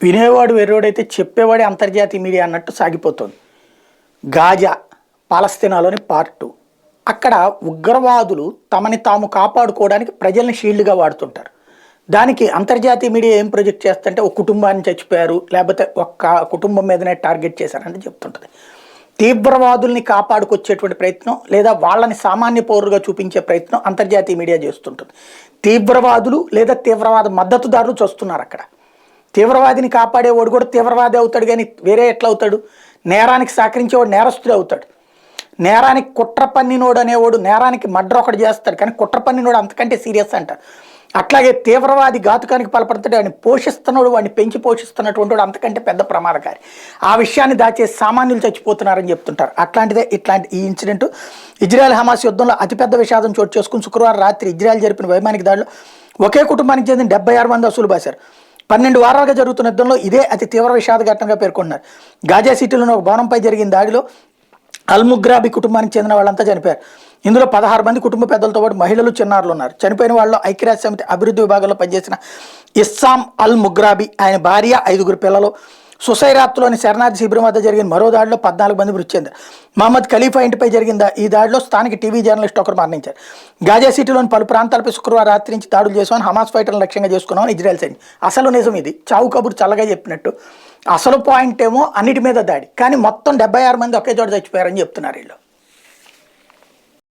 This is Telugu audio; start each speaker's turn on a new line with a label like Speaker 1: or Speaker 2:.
Speaker 1: వినేవాడు వెర్రోడైతే చెప్పేవాడే అంతర్జాతీయ మీడియా అన్నట్టు సాగిపోతుంది. గాజా పాలస్తీనాలోని పార్ట్ 2 అక్కడ ఉగ్రవాదులు తమని తాము కాపాడుకోవడానికి ప్రజల్ని షీల్డ్గా వాడుతుంటారు. దానికి అంతర్జాతీయ మీడియా ఏం ప్రొజెక్ట్ చేస్తుంటే ఒక కుటుంబాన్ని చచ్చిపోయారు లేకపోతే ఒక్క కుటుంబం మీదనే టార్గెట్ చేశారని చెప్తుంటుంది. తీవ్రవాదుల్ని కాపాడుకొచ్చేటువంటి ప్రయత్నం లేదా వాళ్ళని సామాన్య పౌరులుగా చూపించే ప్రయత్నం అంతర్జాతీయ మీడియా చేస్తుంటుంది. తీవ్రవాదులు లేదా తీవ్రవాద మద్దతుదారులు చూస్తున్నారు అక్కడ. తీవ్రవాదిని కాపాడేవాడు కూడా తీవ్రవాది అవుతాడు, కానీ వేరే ఎట్లా అవుతాడు? నేరానికి సహకరించేవాడు నేరస్తుడే అవుతాడు. నేరానికి కుట్ర పన్నినోడు అనేవాడు నేరానికి మర్డర్ ఒకటి చేస్తాడు, కానీ కుట్ర పన్నినోడు అంతకంటే సీరియస్ అంటారు. అట్లాగే తీవ్రవాది ఘాతుకానికి పాల్పడతాడు, వాడిని పోషిస్తున్నాడు, వాడిని పెంచి పోషిస్తున్నటువంటి వాడు అంతకంటే పెద్ద ప్రమాదకారి. ఆ విషయాన్ని దాచేసి సామాన్యులు చచ్చిపోతున్నారని చెప్తుంటారు. అట్లాంటిదే ఇట్లాంటి ఈ ఇన్సిడెంట్ ఇజ్రాయెల్ హమాస్ యుద్ధంలో అతిపెద్ద విషాదం చోటు చేసుకుని శుక్రవారం రాత్రి ఇజ్రాయెల్ జరిపిన వైమానిక దాడిలో ఒకే కుటుంబానికి చెందిన 76 మంది అసూలు బాశారు. 12 వారాలుగా జరుగుతున్న యుద్ధంలో ఇదే అతి తీవ్ర విషాద ఘటనగా పేర్కొన్నారు. గాజా సిటీలోని ఒక భవనంపై జరిగిన దాడిలో అల్ ముగ్రాబీ కుటుంబానికి చెందిన వాళ్ళంతా చనిపోయారు. ఇందులో 16 మంది కుటుంబ పెద్దలతో పాటు మహిళలు, చిన్నారులు ఉన్నారు. చనిపోయిన వాళ్ళలో ఐక్యరాజ్య సమితి అభివృద్ధి విభాగంలో పనిచేసిన ఇస్సాం అల్ ముగ్రాబీ, ఆయన భార్య, 5 పిల్లలు. సుసైరాత్లోని శరణార్థి శిబిరం వద్ద జరిగిన మరో దాడిలో 14 మంది మృతి చెందారు. మహమ్మద్ ఖలీఫా ఇంటిపై జరిగిన ఈ దాడిలో స్థానిక టీవీ జర్నలిస్ట్ ఒకరు మరణించారు. గాజా సిటీలోని పలు ప్రాంతాలపై శుక్రవారం రాత్రి నుంచి దాడులు చేసామని హమాస్ ఫైటర్లను లక్ష్యంగా చేసుకున్నామని ఇజ్రాయెల్ సైన్యం. అసలు నిజం ఇది, చావు కబురు చల్లగా చెప్పినట్టు. అసలు పాయింట్ ఏమో అన్నిటి మీద దాడి, కానీ మొత్తం 76 మంది ఒకే చోట చచ్చిపోయారని చెప్తున్నారు వీళ్ళు.